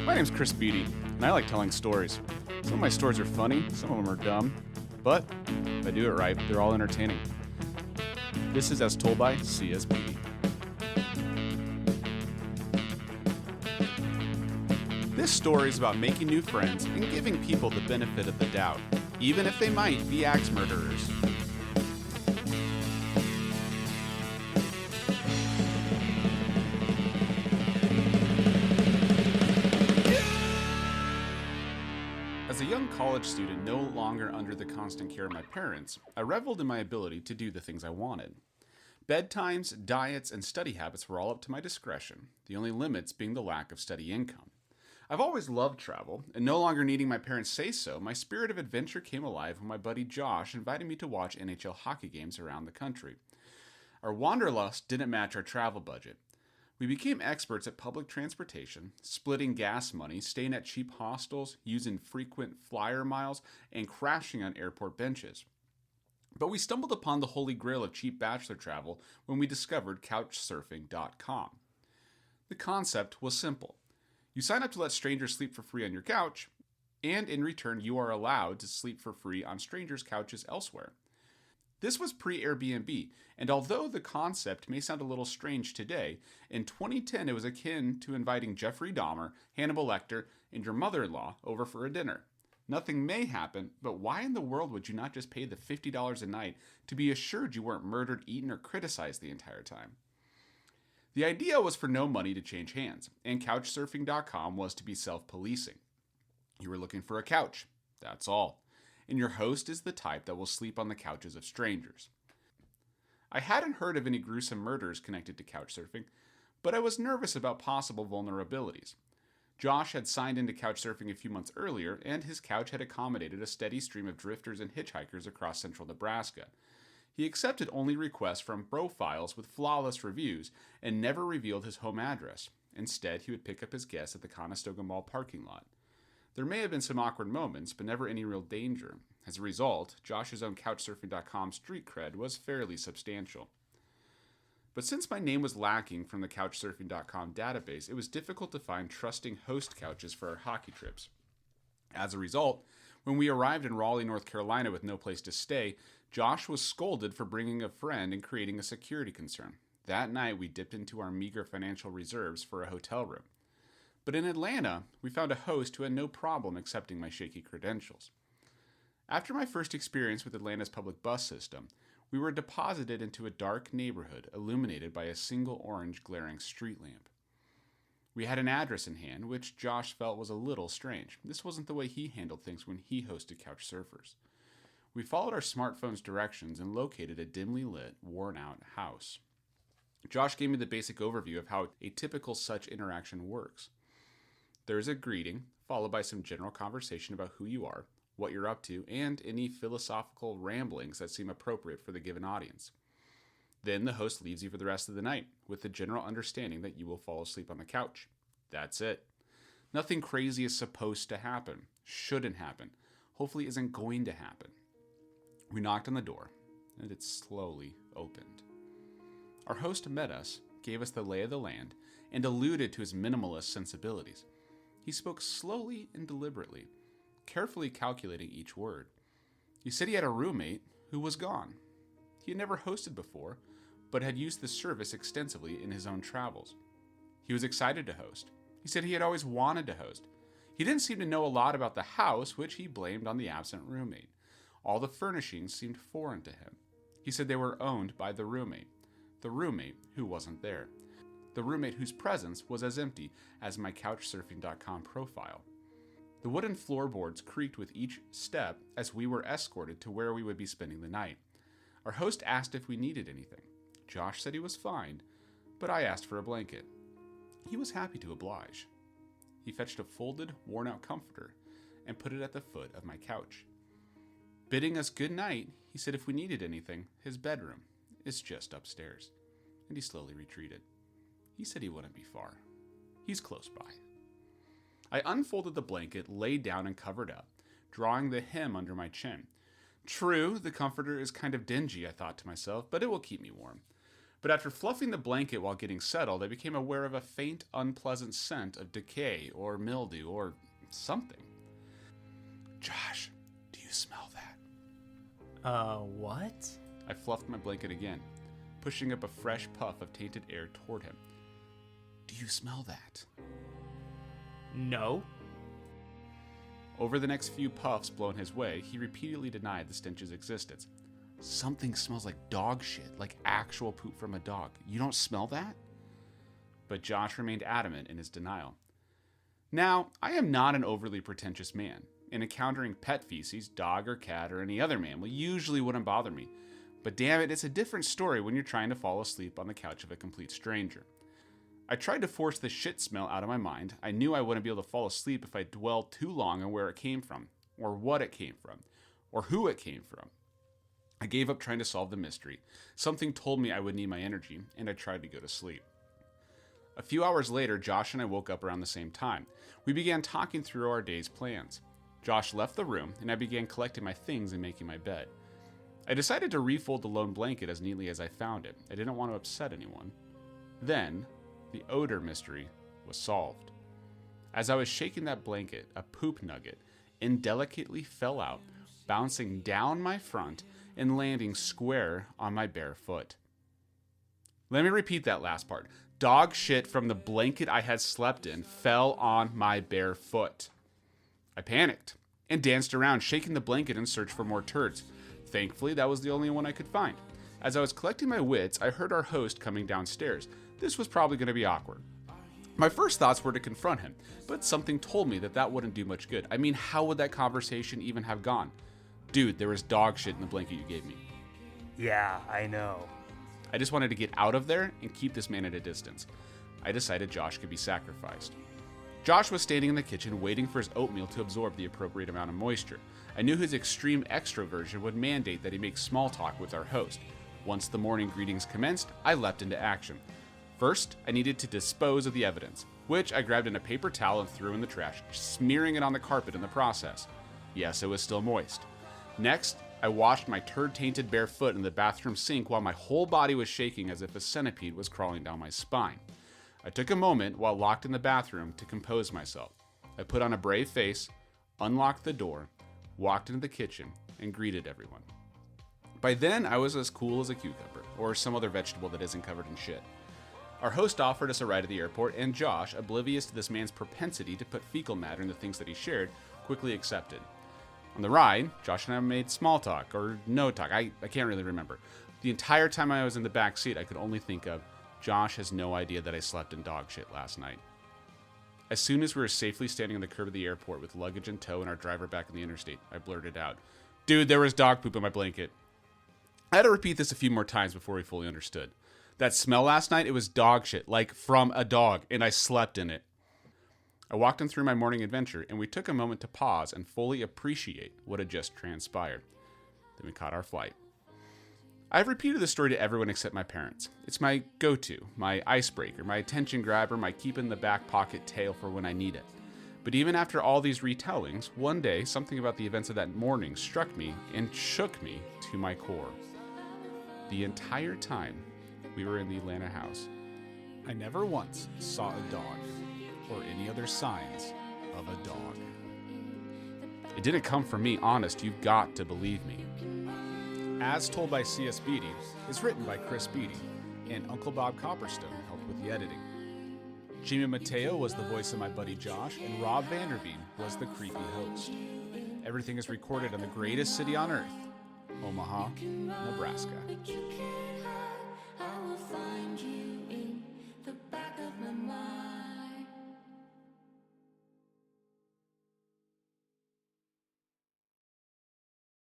My name's Chris Beaty, and I like telling stories. Some of my stories are funny, some of them are dumb, but if I do it right, they're all entertaining. This is As Told by C.S. Beaty. This story is about making new friends and giving people the benefit of the doubt, even if they might be axe murderers. As a young college student no longer under the constant care of my parents, I reveled in my ability to do the things I wanted. Bedtimes, diets, and study habits were all up to my discretion, the only limits being the lack of steady income. I've always loved travel, and no longer needing my parents' say so, my spirit of adventure came alive when my buddy Josh invited me to watch NHL hockey games around the country. Our wanderlust didn't match our travel budget. We became experts at public transportation, splitting gas money, staying at cheap hostels, using frequent-flier miles, and crashing on airport benches. But we stumbled upon the holy grail of cheap bachelor travel when we discovered couchsurfing.com. The concept was simple. You sign up to let strangers sleep for free on your couch, and in return you are allowed to sleep for free on strangers' couches elsewhere. This was pre-Airbnb, and although the concept may sound a little strange today, in 2010 it was akin to inviting Jeffrey Dahmer, Hannibal Lecter, and your mother-in-law over for a dinner. Nothing may happen, but why in the world would you not just pay the $50 a night to be assured you weren't murdered, eaten, or criticized the entire time? The idea was for no money to change hands, and couchsurfing.com was to be self-policing. You were looking for a couch, that's all. And your host is the type that will sleep on the couches of strangers. I hadn't heard of any gruesome murders connected to couchsurfing, but I was nervous about possible vulnerabilities. Josh had signed into couchsurfing a few months earlier, and his couch had accommodated a steady stream of drifters and hitchhikers across central Nebraska. He accepted only requests from profiles with flawless reviews and never revealed his home address. Instead, he would pick up his guests at the Conestoga Mall parking lot. There may have been some awkward moments, but never any real danger. As a result, Josh's own couchsurfing.com street cred was fairly substantial. But since my name was lacking from the couchsurfing.com database, it was difficult to find trusting host couches for our hockey trips. As a result, when we arrived in Raleigh, North Carolina with no place to stay, Josh was scolded for bringing a friend and creating a security concern. That night, we dipped into our meager financial reserves for a hotel room. But in Atlanta, we found a host who had no problem accepting my shaky credentials. After my first experience with Atlanta's public bus system, we were deposited into a dark neighborhood illuminated by a single orange glaring street lamp. We had an address in hand, which Josh felt was a little strange. This wasn't the way he handled things when he hosted couch surfers. We followed our smartphone's directions and located a dimly lit, worn-out house. Josh gave me the basic overview of how a typical such interaction works. There is a greeting, followed by some general conversation about who you are, what you're up to, and any philosophical ramblings that seem appropriate for the given audience. Then the host leaves you for the rest of the night, with the general understanding that you will fall asleep on the couch. That's it. Nothing crazy is supposed to happen, shouldn't happen, hopefully isn't going to happen. We knocked on the door, and it slowly opened. Our host met us, gave us the lay of the land, and alluded to his minimalist sensibilities. He spoke slowly and deliberately, carefully calculating each word. He said he had a roommate who was gone. He had never hosted before, but had used the service extensively in his own travels. He was excited to host. He said he had always wanted to host. He didn't seem to know a lot about the house, which he blamed on the absent roommate. All the furnishings seemed foreign to him. He said they were owned by the roommate who wasn't there. The roommate whose presence was as empty as my couchsurfing.com profile. The wooden floorboards creaked with each step as we were escorted to where we would be spending the night. Our host asked if we needed anything. Josh said he was fine, but I asked for a blanket. He was happy to oblige. He fetched a folded, worn-out comforter and put it at the foot of my couch. Bidding us good night, he said if we needed anything, his bedroom is just upstairs, and he slowly retreated. He said he wouldn't be far. He's close by. I unfolded the blanket, laid down, and covered up, drawing the hem under my chin. True, the comforter is kind of dingy, I thought to myself, but it will keep me warm. But after fluffing the blanket while getting settled, I became aware of a faint, unpleasant scent of decay or mildew or something. Josh, do you smell that? What? I fluffed my blanket again, pushing up a fresh puff of tainted air toward him. Do you smell that? No. Over the next few puffs blown his way, he repeatedly denied the stench's existence. Something smells like dog shit, like actual poop from a dog. You don't smell that? But Josh remained adamant in his denial. Now, I am not an overly pretentious man, and encountering pet feces, dog or cat or any other mammal, usually wouldn't bother me. But damn it, it's a different story when you're trying to fall asleep on the couch of a complete stranger. I tried to force the shit smell out of my mind. I knew I wouldn't be able to fall asleep if I dwelled too long on where it came from, or what it came from, or who it came from. I gave up trying to solve the mystery. Something told me I would need my energy, and I tried to go to sleep. A few hours later, Josh and I woke up around the same time. We began talking through our day's plans. Josh left the room, and I began collecting my things and making my bed. I decided to refold the lone blanket as neatly as I found it. I didn't want to upset anyone. Then, the odor mystery was solved. As I was shaking that blanket, a poop nugget indelicately fell out, bouncing down my front and landing square on my bare foot. Let me repeat that last part. Dog shit from the blanket I had slept in fell on my bare foot. I panicked and danced around, shaking the blanket in search for more turds. Thankfully, that was the only one I could find. As I was collecting my wits, I heard our host coming downstairs. This was probably going to be awkward. My first thoughts were to confront him, but something told me that wouldn't do much good. I mean, how would that conversation even have gone? Dude, there was dog shit in the blanket you gave me. Yeah, I know. I just wanted to get out of there and keep this man at a distance. I decided Josh could be sacrificed. Josh was standing in the kitchen waiting for his oatmeal to absorb the appropriate amount of moisture. I knew his extreme extroversion would mandate that he make small talk with our host. Once the morning greetings commenced, I leapt into action. First, I needed to dispose of the evidence, which I grabbed in a paper towel and threw in the trash, smearing it on the carpet in the process. Yes, it was still moist. Next, I washed my turd-tainted bare foot in the bathroom sink while my whole body was shaking as if a centipede was crawling down my spine. I took a moment while locked in the bathroom to compose myself. I put on a brave face, unlocked the door, walked into the kitchen, and greeted everyone. By then, I was as cool as a cucumber, or some other vegetable that isn't covered in shit. Our host offered us a ride to the airport, and Josh, oblivious to this man's propensity to put fecal matter in the things that he shared, quickly accepted. On the ride, Josh and I made small talk, or no talk, I can't really remember. The entire time I was in the back seat, I could only think of, Josh has no idea that I slept in dog shit last night. As soon as we were safely standing on the curb of the airport with luggage in tow and our driver back on the interstate, I blurted out, "Dude, there was dog poop in my blanket." I had to repeat this a few more times before he fully understood. That smell last night, it was dog shit, like from a dog, and I slept in it. I walked him through my morning adventure, and we took a moment to pause and fully appreciate what had just transpired. Then we caught our flight. I've repeated this story to everyone except my parents. It's my go-to, my icebreaker, my attention grabber, my keep in the back pocket tale for when I need it. But even after all these retellings, one day, something about the events of that morning struck me and shook me to my core. The entire time we were in the Atlanta house, I never once saw a dog or any other signs of a dog. It didn't come from me, honest, you've got to believe me. As Told by C.S. Beaty is written by Chris Beaty, and Uncle Bob Copperstone helped with the editing. Jimmy Mateo was the voice of my buddy Josh, and Rob Vanderveen was the creepy host. Everything is recorded in the greatest city on earth, Omaha, Nebraska.